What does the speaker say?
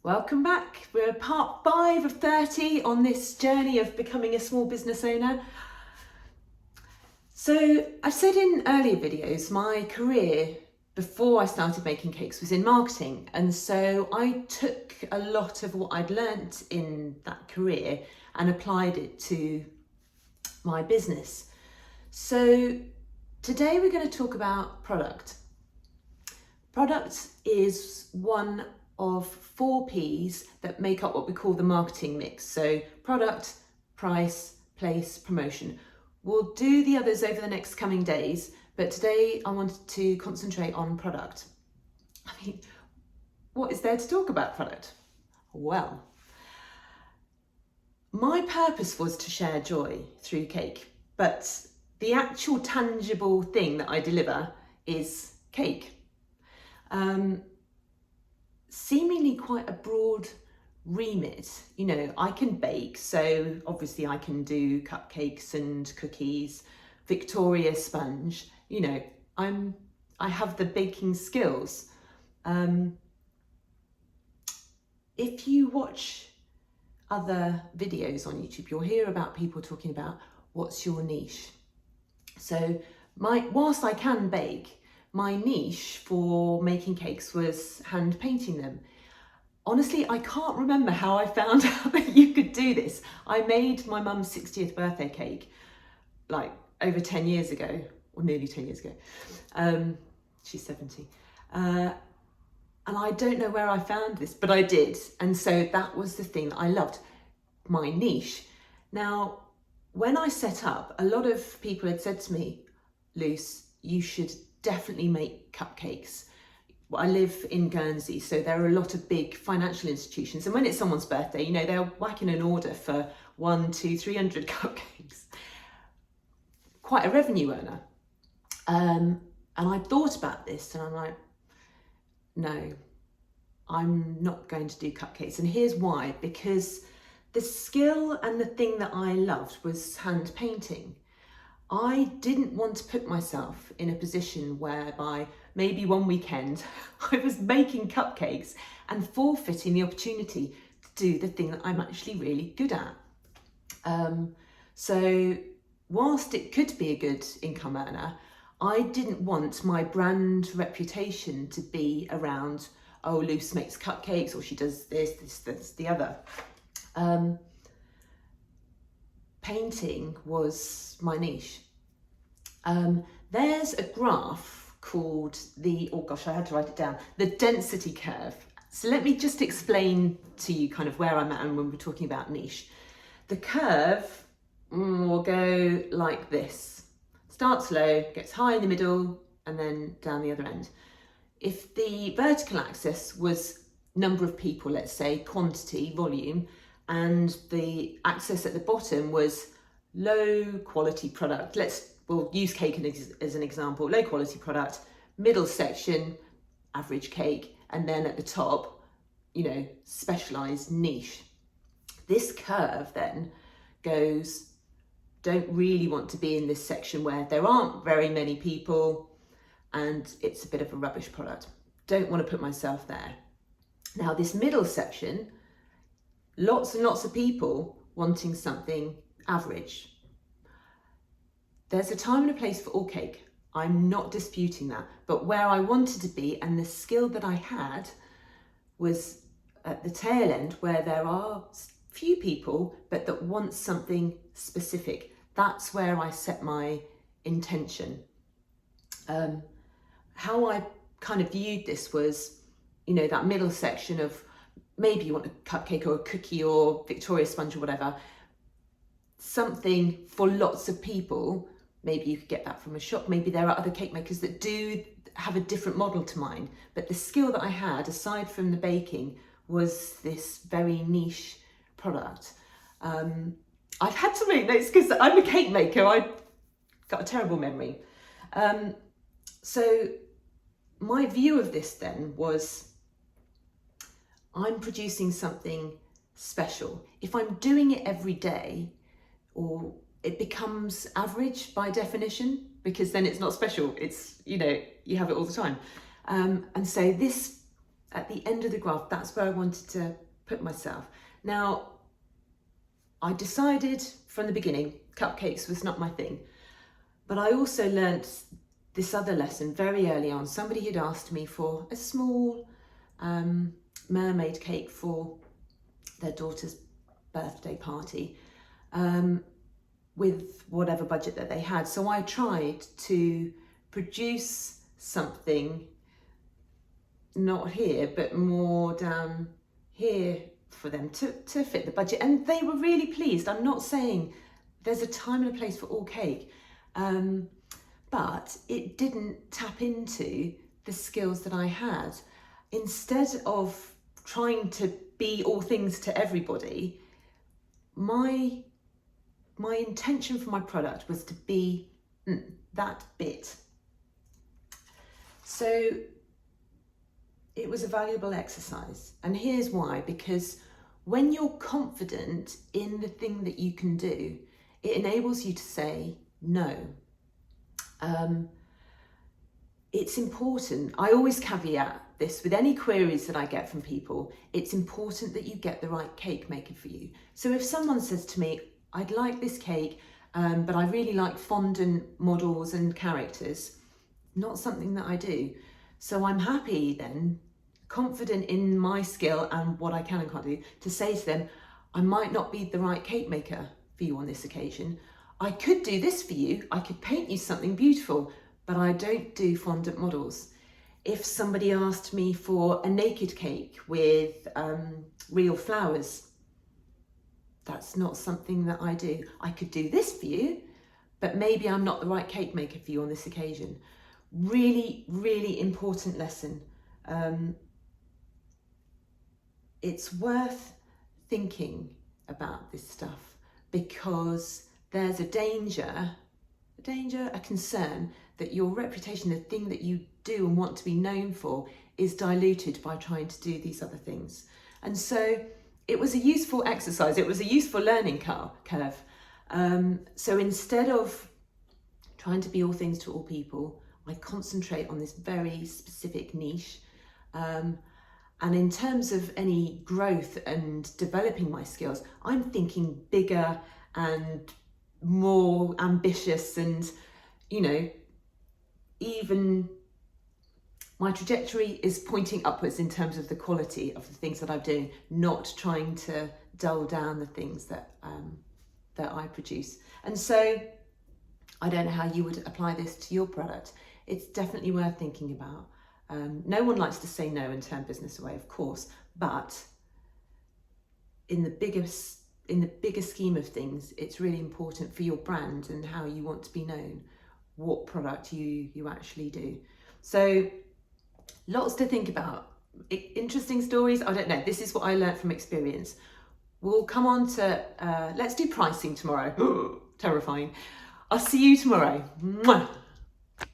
Welcome back. We're part 5 of 30 on this journey of becoming a small business owner. So I've said in earlier videos, my career before I started making cakes was in marketing. And so I took a lot of what I'd learnt in that career and applied it to my business. So today we're going to talk about product. Product is one of 4 P's that make up what we call the marketing mix. So product, price, place, promotion. We'll do the others over the next coming days, but today I wanted to concentrate on product. I mean, what is there to talk about product? Well, my purpose was to share joy through cake, but the actual tangible thing that I deliver is cake. Seemingly quite a broad remit. You know, I can bake, so obviously I can do cupcakes and cookies, Victoria sponge. You know, I have the baking skills. If you watch other videos on YouTube, you'll hear about people talking about what's your niche. So whilst I can bake, my niche for making cakes was hand painting them. Honestly, I can't remember how I found out that you could do this. I made my mum's 60th birthday cake like over 10 years ago, or nearly 10 years ago. She's 70. And I don't know where I found this, but I did. And so that was the thing that I loved, my niche. Now, when I set up, a lot of people had said to me, Luce, you should definitely make cupcakes. I live in Guernsey, so there are a lot of big financial institutions, and when it's someone's birthday, you know, they're whacking an order for 100, 200, 300 cupcakes. Quite a revenue earner. And I thought about this and I'm like, no, I'm not going to do cupcakes. And here's why: because the skill and the thing that I loved was hand painting. I didn't want to put myself in a position whereby maybe one weekend I was making cupcakes and forfeiting the opportunity to do the thing that I'm actually really good at. So whilst it could be a good income earner, I didn't want my brand reputation to be around, oh, Luce makes cupcakes, or she does this, the other. Painting was my niche. There's a graph called I had to write it down, the density curve. So let me just explain to you kind of where I'm at and when we're talking about niche. The curve will go like this. Starts low, gets high in the middle, and then down the other end. If the vertical axis was number of people, let's say quantity, volume, and the axis at the bottom was low quality product. We'll use cake as an example. Low quality product, middle section, average cake, and then at the top, you know, specialized niche. This curve then goes, don't really want to be in this section where there aren't very many people and it's a bit of a rubbish product. Don't want to put myself there. Now this middle section, lots and lots of people wanting something average. There's a time and a place for all cake. I'm not disputing that. But where I wanted to be and the skill that I had was at the tail end, where there are few people, but that want something specific. That's where I set my intention. How I kind of viewed this was, you know, that middle section of maybe you want a cupcake or a cookie or Victoria sponge or whatever, something for lots of people. Maybe you could get that from a shop. Maybe there are other cake makers that do have a different model to mine. But the skill that I had, aside from the baking, was this very niche product. I've had to make notes because I'm a cake maker. I've got a terrible memory. So my view of this then was, I'm producing something special. If I'm doing it every day, or it becomes average by definition, because then it's not special. It's, you know, you have it all the time. And so this at the end of the graph, that's where I wanted to put myself. Now, I decided from the beginning, cupcakes was not my thing, but I also learnt this other lesson very early on. Somebody had asked me for a small mermaid cake for their daughter's birthday party with whatever budget that they had. So I tried to produce something, not here, but more down here for them to fit the budget. And they were really pleased. I'm not saying there's a time and a place for all cake, but it didn't tap into the skills that I had. Instead of trying to be all things to everybody, my intention for my product was to be that bit. So it was a valuable exercise. And here's why: because when you're confident in the thing that you can do, it enables you to say no. It's important. I always caveat this with any queries that I get from people. It's important that you get the right cake maker for you. So if someone says to me, I'd like this cake, but I really like fondant models and characters, not something that I do. So I'm happy then, confident in my skill and what I can and can't do, to say to them, I might not be the right cake maker for you on this occasion. I could do this for you. I could paint you something beautiful, but I don't do fondant models. If somebody asked me for a naked cake with real flowers, that's not something that I do. I could do this for you, but maybe I'm not the right cake maker for you on this occasion. Really, really important lesson. It's worth thinking about this stuff, because there's a danger, a concern that your reputation, the thing that you do and want to be known for, is diluted by trying to do these other things. And so it was a useful exercise. It was a useful learning curve. So instead of trying to be all things to all people, I concentrate on this very specific niche. And in terms of any growth and developing my skills, I'm thinking bigger and more ambitious, and, you know, even my trajectory is pointing upwards in terms of the quality of the things that I'm doing, not trying to dull down the things that I produce. And so I don't know how you would apply this to your product. It's definitely worth thinking about. No one likes to say no and turn business away, of course, but in the bigger scheme of things, it's really important for your brand and how you want to be known, what product you actually do. So lots to think about. Interesting stories, I don't know. This is what I learned from experience. We'll come on to, let's do pricing tomorrow. Terrifying. I'll see you tomorrow. Mwah.